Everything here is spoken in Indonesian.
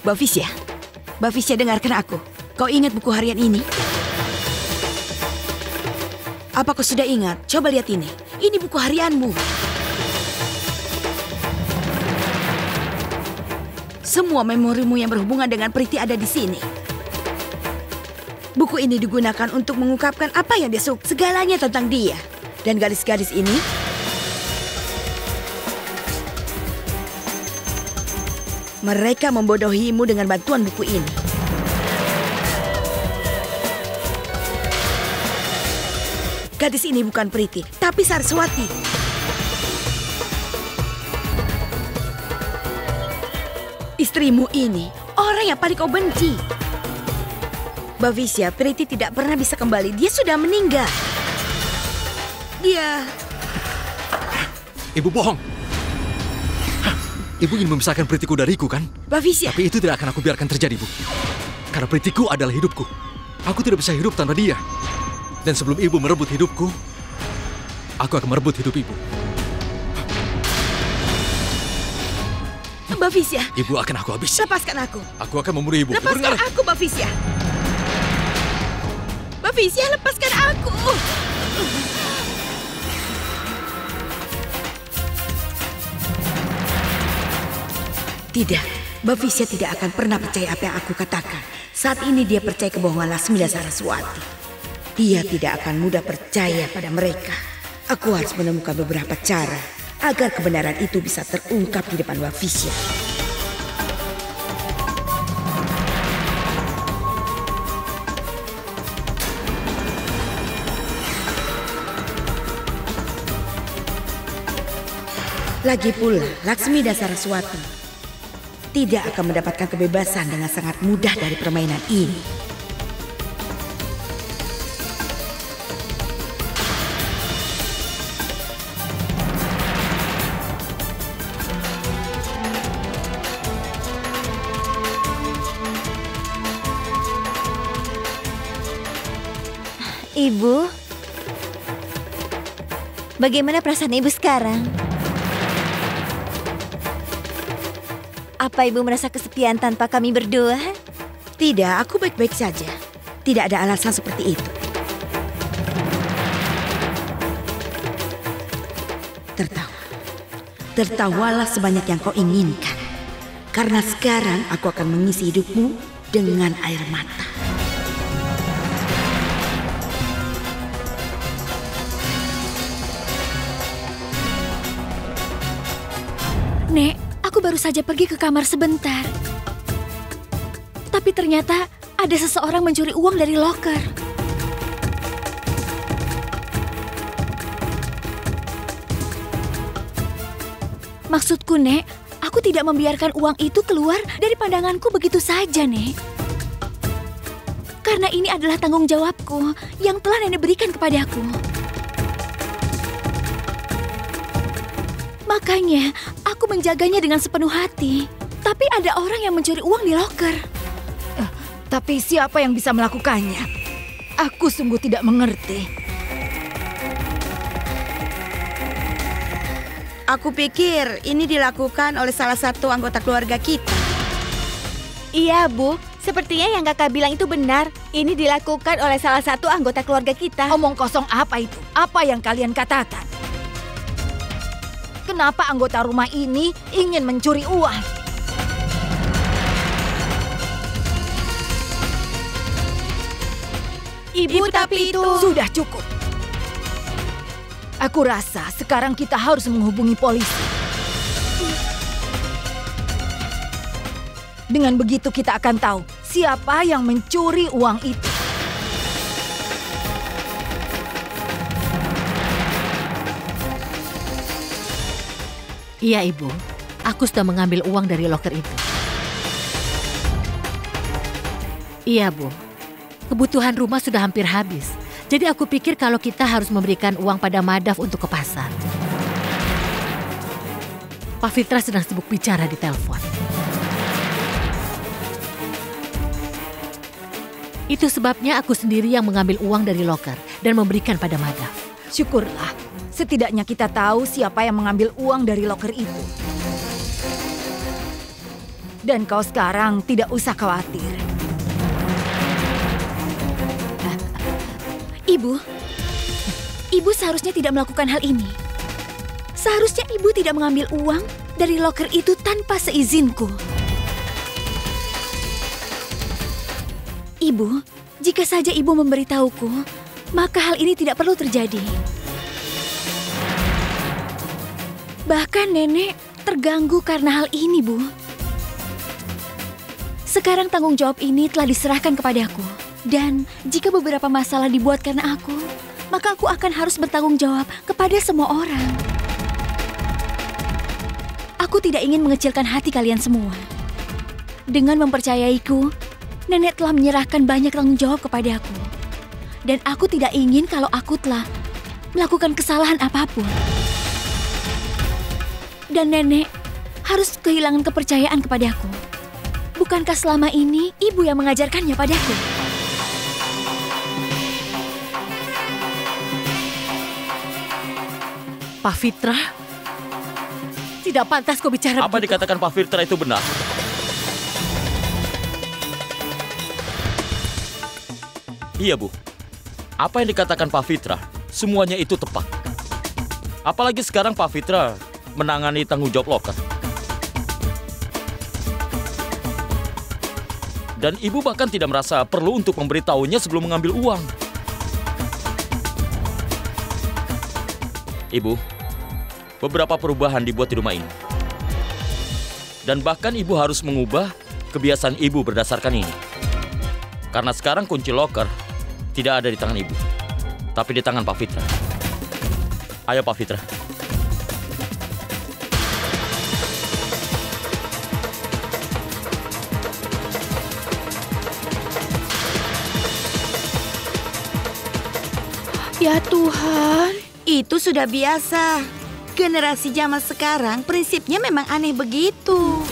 Mbak Fisya, dengarkan aku. Kau ingat buku harian ini? Apa kau sudah ingat? Coba lihat ini. Ini buku harianmu. Semua memorimu yang berhubungan dengan Priti ada di sini. Buku ini digunakan untuk mengungkapkan apa yang dia suka, segalanya tentang dia. Dan gadis-gadis ini mereka membodohimu dengan bantuan buku ini. Gadis ini bukan Priti, tapi Saraswati. Istrimu ini orang yang paling kau benci. Mbak Fisya, Priti tidak pernah bisa kembali. Dia sudah meninggal. Dia... Ibu bohong. Ibu ingin memisahkan Pritiku dariku, kan? Mbak Fisya. Tapi itu tidak akan aku biarkan terjadi, Bu. Karena Pritiku adalah hidupku. Aku tidak bisa hidup tanpa dia. Dan sebelum Ibu merebut hidupku, aku akan merebut hidup Ibu. Mbak Fisya. Ibu akan aku habisi. Lepaskan aku. Aku akan membunuh Ibu. Lepaskan aku, Mbak Fisya. Mbak Fisya, lepaskan aku. Tidak, Mbak Fisya tidak akan pernah percaya apa yang aku katakan. Saat ini dia percaya kebohongan Lasmi dan Saraswati. Dia tidak akan mudah percaya pada mereka. Aku harus menemukan beberapa cara agar kebenaran itu bisa terungkap di depan Mbak Fisya. Lagi pula, Laksmi dan Saraswati tidak akan mendapatkan kebebasan dengan sangat mudah dari permainan ini. Ibu, bagaimana perasaan Ibu sekarang? Apa Ibu merasa kesepian tanpa kami berdua? Tidak, aku baik-baik saja. Tidak ada alasan seperti itu. Tertawalah sebanyak yang kau inginkan. Karena sekarang aku akan mengisi hidupmu dengan air mata. Nek, aku baru saja pergi ke kamar sebentar. Tapi ternyata ada seseorang mencuri uang dari loker. Maksudku, Nek, aku tidak membiarkan uang itu keluar dari pandanganku begitu saja, Nek. Karena ini adalah tanggung jawabku yang telah Nenek berikan kepadaku. Makanya, aku menjaganya dengan sepenuh hati. Tapi ada orang yang mencuri uang di loker. Tapi siapa yang bisa melakukannya? Aku sungguh tidak mengerti. Aku pikir ini dilakukan oleh salah satu anggota keluarga kita. Iya, Bu. Sepertinya yang kakak bilang itu benar. Ini dilakukan oleh salah satu anggota keluarga kita. Omong kosong apa itu? Apa yang kalian katakan? Kenapa anggota rumah ini ingin mencuri uang? Ibu, tapi itu... Sudah cukup. Aku rasa sekarang kita harus menghubungi polisi. Dengan begitu kita akan tahu siapa yang mencuri uang itu. Iya, Ibu. Aku sudah mengambil uang dari loker itu. Iya, Bu. Kebutuhan rumah sudah hampir habis. Jadi aku pikir kalau kita harus memberikan uang pada Madhav untuk ke pasar. Pak Fitra sedang sibuk bicara di telepon. Itu sebabnya aku sendiri yang mengambil uang dari loker dan memberikan pada Madhav. Syukurlah, setidaknya kita tahu siapa yang mengambil uang dari loker itu. Dan kau sekarang tidak usah khawatir. Ibu seharusnya tidak melakukan hal ini. Seharusnya ibu tidak mengambil uang dari loker itu tanpa seizinku. Ibu, jika saja ibu memberitahuku, maka hal ini tidak perlu terjadi. Bahkan nenek terganggu karena hal ini, Bu. Sekarang tanggung jawab ini telah diserahkan kepadaku. Dan jika beberapa masalah dibuat karena aku, maka aku akan harus bertanggung jawab kepada semua orang. Aku tidak ingin mengecilkan hati kalian semua. Dengan mempercayaiku, nenek telah menyerahkan banyak tanggung jawab kepadaku. Dan aku tidak ingin kalau aku telah melakukan kesalahan apapun. Dan nenek harus kehilangan kepercayaan kepadaku. Bukankah selama ini ibu yang mengajarkannya padaku? Pak Fitra, tidak pantas kau bicara Apa begitu. dikatakan Pak Fitra itu benar? Iya, Bu. Apa yang dikatakan Pak Fitra, semuanya itu tepat. Apalagi sekarang Pak Fitra menangani tanggung jawab loker. Dan Ibu bahkan tidak merasa perlu untuk memberitahunya sebelum mengambil uang. Ibu, beberapa perubahan dibuat di rumah ini. Dan bahkan Ibu harus mengubah kebiasaan Ibu berdasarkan ini. Karena sekarang kunci loker tidak ada di tangan Ibu, tapi di tangan Pak Fitra. Ayo Pak Fitra. Ya Tuhan, itu sudah biasa. Generasi zaman sekarang prinsipnya memang aneh begitu.